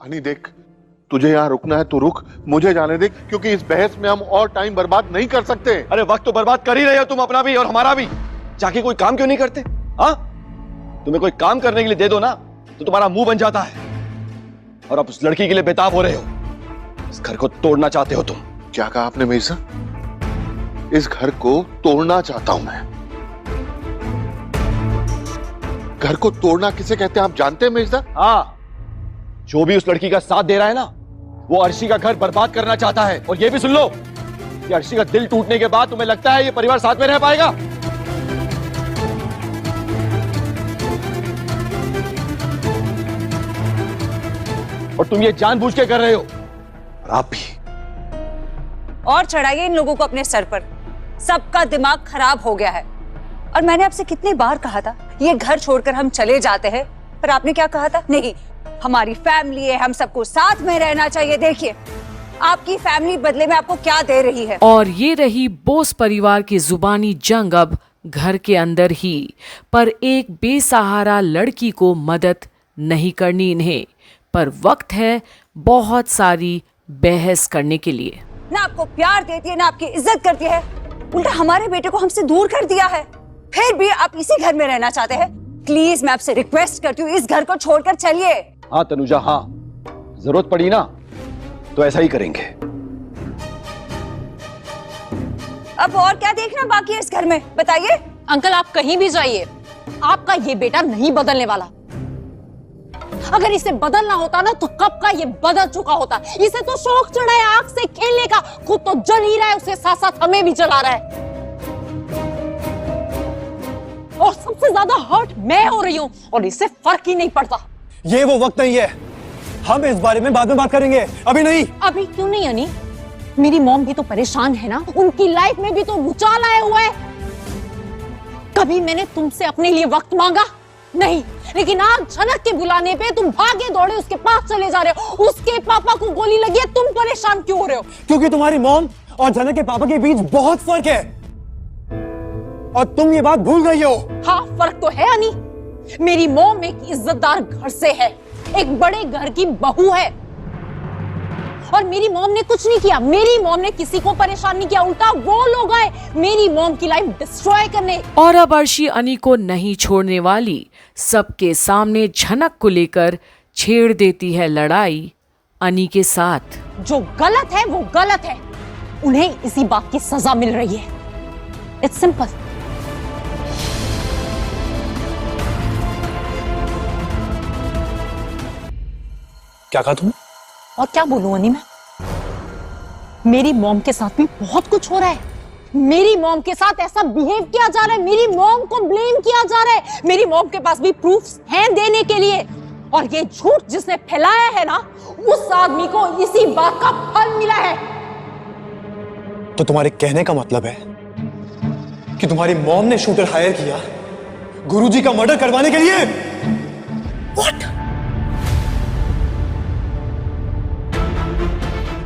अनी देख, तुझे यहाँ रुकना है तो रुक, मुझे जाने दे, क्योंकि इस बहस में हम और टाइम बर्बाद नहीं कर सकते। अरे वक्त तो बर्बाद कर ही रहे हो तुम, अपना भी और हमारा भी। जाके कोई काम क्यों नहीं करते? हाँ, तुम्हें कोई काम करने के लिए दे दो ना तो तुम्हारा मुंह बन जाता है, और अब उस लड़की के लिए बेताब हो रहे हो। इस घर को तोड़ना चाहते हो तुम। क्या कहा आपने मिर्जा? इस घर को तोड़ना चाहता हूं मैं? घर को तोड़ना किसे कहते हैं आप जानते हैं मिर्जा? हाँ, जो भी उस लड़की का साथ दे रहा है ना, वो अर्शी का घर बर्बाद करना चाहता है। और ये भी सुन लो कि अर्शी का दिल टूटने के बाद तुम्हें लगता है ये परिवार साथ में रह पाएगा? और तुम ये जानबूझ के कर रहे हो, और आप भी। और चढ़ाइए इन लोगों को अपने सर पर, सबका दिमाग खराब हो गया है। और मैंने आपसे कितनी बार कहा था ये घर छोड़कर हम चले जाते हैं, पर आपने क्या कहा था? नहीं, हमारी फैमिली है, हम सबको साथ में रहना चाहिए। देखिए आपकी फैमिली बदले में आपको क्या दे रही है। और ये रही बोस परिवार की जुबानी जंग अब घर के अंदर ही। पर एक बेसहारा लड़की को मदद नहीं करनी इन्हें, पर वक्त है बहुत सारी बहस करने के लिए। ना आपको प्यार देती है, ना आपकी इज्जत करती है, उल्टा हमारे बेटे को हमसे दूर कर दिया है। फिर भी आप इसी घर में रहना चाहते हैं। प्लीज मैं आपसे रिक्वेस्ट करती हूँ, इस घर को छोड़कर चलिए। हाँ तनुजा, हाँ, जरूरत पड़ी ना तो ऐसा ही करेंगे। अब और क्या देखना बाकी है इस घर में, बताइए। अंकल आप कहीं भी जाइए, आपका ये बेटा नहीं बदलने वाला। अगर इसे बदलना होता ना तो कब का ये बदल चुका होता। इसे तो शौक चढ़ा है आग से खेलने का, खुद तो जल ही रहा है, उसके साथ साथ हमें भी जला रहा है। और सबसे ज्यादा हर्ट मैं हो रही हूँ और इससे फर्क ही नहीं पड़ता। ये वो वक्त नहीं है, हम इस बारे में बाद में बात करेंगे, अभी नहीं। अभी क्यों नहीं अनी? मेरी मॉम भी तो परेशान है ना, उनकी लाइफ में भी तो भूचाल आया हुआ है। कभी मैंने तुमसे अपने लिए वक्त मांगा? नहीं, लेकिन आज झनक के बुलाने पे तुम भागे दौड़े उसके पास चले जा रहे हो। उसके पापा को गोली लगी है, तुम परेशान क्यों हो रहे हो? क्योंकि तुम्हारी मॉम और झनक के पापा के बीच बहुत फर्क है और तुम ये बात भूल गई हो। हाँ फर्क तो है अनी। मेरी मॉम एक इज्जतदार घर से है, एक बड़े घर की बहू है, और मेरी मॉम ने कुछ नहीं किया। मेरी मॉम ने किसी को परेशान नहीं किया, उल्टा वो लोग आए मेरी मॉम की लाइफ डिस्ट्रॉय करने। और अब अर्शी अनी को नहीं छोड़ने वाली, सबके सामने झनक को लेकर छेड़ देती है लड़ाई अनी के साथ। जो गलत है वो गलत है, उन्हें इसी बात की सजा मिल रही है। It's simple. क्या कहा तुमने? और क्या बोलूं अनी मैं? मेरी मॉम के साथ भी बहुत कुछ हो रहा है। मेरी मॉम के साथ ऐसा बिहेव किया जा रहा है, मेरी मॉम को ब्लेम किया जा रहा है। मेरी मॉम के पास भी प्रूफ्स हैं देने के लिए, और ये झूठ जिसने फैलाया है ना, उस आदमी को इसी बात का फल मिला है। तो तुम्हारे कहने का मतलब है कि तुम्हारी मॉम ने शूटर हायर किया गुरुजी का मर्डर करवाने के लिए? What?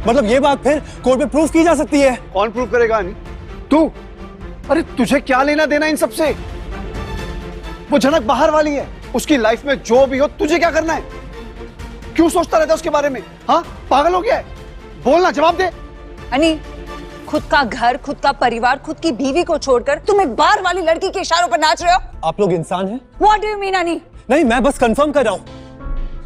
मतलब ये बात फिर कोर्ट में प्रूफ की जा सकती है? कौन प्रूफ करेगा अनी? तू? अरे तुझे क्या लेना देना इन सबसे? वो झनक बाहर वाली है, उसकी लाइफ में जो भी हो तुझे क्या करना है? क्यों सोचता रहता है उसके बारे में? हाँ, पागल हो गया है? बोलना, जवाब दे। अनी, खुद का घर, खुद का परिवार, खुद की बीवी को छोड़कर तुम एक बाहर वाली लड़की के इशारों पर नाच रहे हो। आप लोग इंसान हैं? What do you mean, अनी? नहीं, मैं बस कंफर्म कर रहा हूं,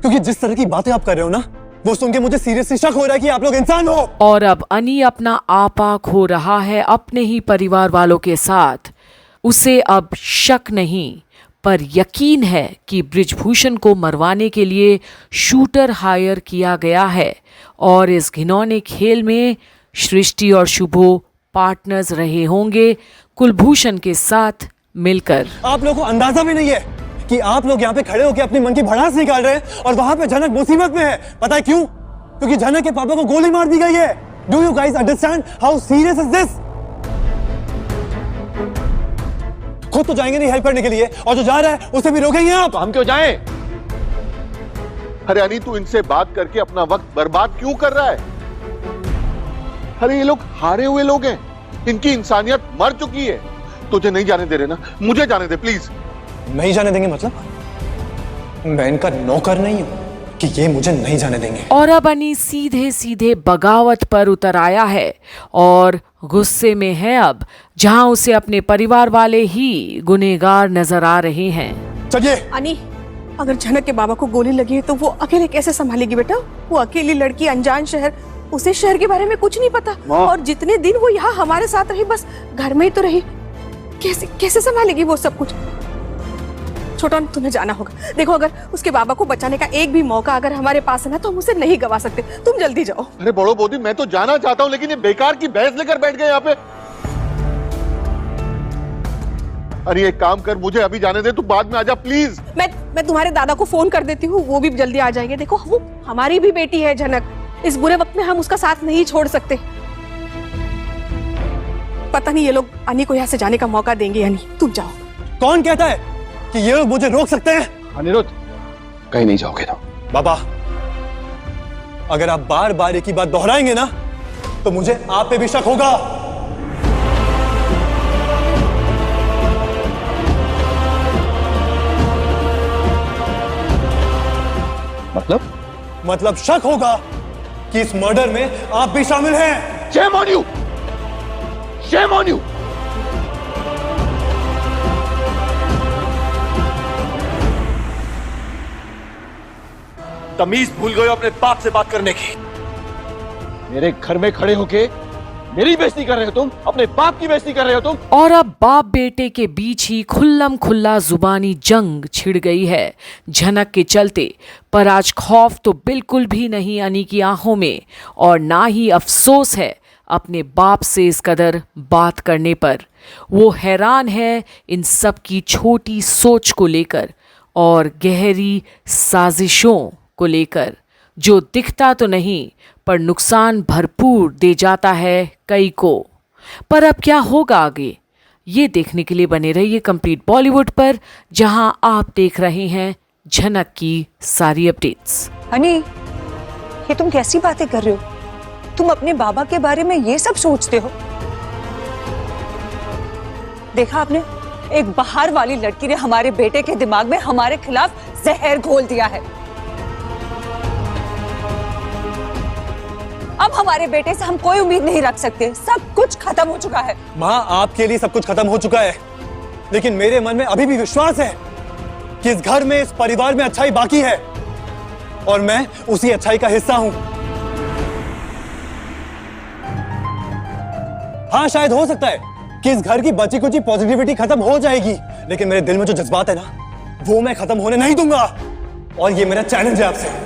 क्योंकि जिस तरह की बातें आप कर रहे हो ना, वो सुन के मुझे सीरियसली शक हो रहा है कि आप लोग इंसान हो। और अब अनी अपना आपा खो रहा है अपने ही परिवार वालों के साथ। उसे अब शक नहीं पर यकीन है कि बृजभूषण को मरवाने के लिए शूटर हायर किया गया है, और इस घिनौने खेल में सृष्टि और शुभो पार्टनर्स रहे होंगे कुलभूषण के साथ मिलकर। आप लोगों को अंदाजा भी नहीं है कि आप लोग यहाँ पे खड़े होकर अपनी मन की भड़ास निकाल रहे हैं, और वहां पे झनक मुसीबत में है। पता है क्यों? क्योंकि झनक के पापा को गोली मार दी गई है। Do you guys understand how serious is this? खुद तो जाएंगे नहीं हेल्प करने के लिए, और जो जा रहा है उसे भी रोकेंगे आप? तो हम क्यों जाएं? अरे अनी, तू इनसे बात करके अपना वक्त बर्बाद क्यों कर रहा है? अरे ये लोग हारे हुए लोग हैं, इनकी इंसानियत मर चुकी है। तुझे नहीं जाने दे रहे ना, मुझे जाने दे प्लीज। नहीं जाने देंगे मतलब? मैं इनका नौकर नहीं हूं कि ये मुझे नहीं जाने देंगे। और अब अनी सीधे सीधे बगावत पर उतर आया है और गुस्से में है अब, जहां उसे अपने परिवार वाले ही गुनहगार नजर आ रहे हैं। चलिए। अनी, अगर झनक के बाबा को गोली लगी है तो वो अकेले कैसे संभालेगी बेटा? वो अकेली लड़की, अनजान शहर, उसे शहर के बारे में कुछ नहीं पता। और जितने दिन वो यहाँ हमारे साथ रही, बस घर में ही तो रही, कैसे कैसे संभालेगी वो सब कुछ? छोटा, तुम्हें जाना होगा। देखो, अगर उसके बाबा को बचाने का एक भी मौका अगर हमारे पास है ना, तो हम उसे नहीं गवा सकते। तुम जल्दी जाओ। अरे बड़ो बोधी, मैं तो जाना चाहता हूँ, लेकिन ये बेकार की बहस लेकर बैठ गए यहाँ पे। अरे एक काम कर, मुझे अभी जाने दे, तू बाद में आजा प्लीज। मैं तुम्हारे दादा को फोन कर देती हूँ, वो भी जल्दी आ जाएंगे। देखो, वो हमारी भी बेटी है झनक, इस बुरे वक्त में हम उसका साथ नहीं छोड़ सकते। पता नहीं ये लोग अनी को यहाँ से जाने का मौका देंगे या नहीं। तुम जाओ। कौन कहता है कि ये लोग मुझे रोक सकते हैं? अनिरुद्ध, कहीं नहीं जाओगे तो। बाबा, अगर आप बार बार एक ही बात दोहराएंगे ना, तो मुझे आप पे भी शक होगा। मतलब शक होगा कि इस मर्डर में आप भी शामिल हैं। Shame on you! Shame on you! तमीज भूल गए हो अपने बाप से बात करने की। मेरे घर में खड़े होके मेरी बेइज्जती कर रहे हो तुम, अपने बाप की बेइज्जती कर रहे हो तुम। और अब बाप बेटे के बीच ही खुल्लम खुल्ला जुबानी जंग छिड़ गई है झनक के चलते। पर आज खौफ तो बिल्कुल भी नहीं अनी की आंखों में, और ना ही अफसोस है अपने बाप से इस कदर बात करने पर। वो हैरान है इन सब की छोटी सोच को लेकर और गहरी साजिशों को लेकर, जो दिखता तो नहीं पर नुकसान भरपूर दे जाता है कई को। पर अब क्या होगा आगे, ये देखने के लिए बने रहिए कंप्लीट बॉलीवुड पर, जहां आप देख रहे हैं झनक की सारी अपडेट्स। अनी, ये तुम कैसी बातें कर रहे हो? तुम अपने बाबा के बारे में ये सब सोचते हो? देखा आपने, एक बाहर वाली लड़की ने हमारे बेटे के दिमाग में हमारे खिलाफ जहर घोल दिया है। अब हमारे बेटे से हम कोई उम्मीद नहीं रख सकते। सब कुछ खत्म हो चुका है। माँ, आपके लिए सब कुछ खत्म हो चुका है, लेकिन मेरे मन में अभी भी विश्वास है कि इस घर में, इस परिवार में अच्छाई बाकी है, और मैं उसी अच्छाई का हिस्सा हूं। हाँ, शायद हो सकता है कि इस घर की बची कुची पॉजिटिविटी खत्म हो जाएगी, लेकिन मेरे दिल में जो जज्बात है ना, वो मैं खत्म होने नहीं दूंगा। और ये मेरा चैलेंज है आपसे।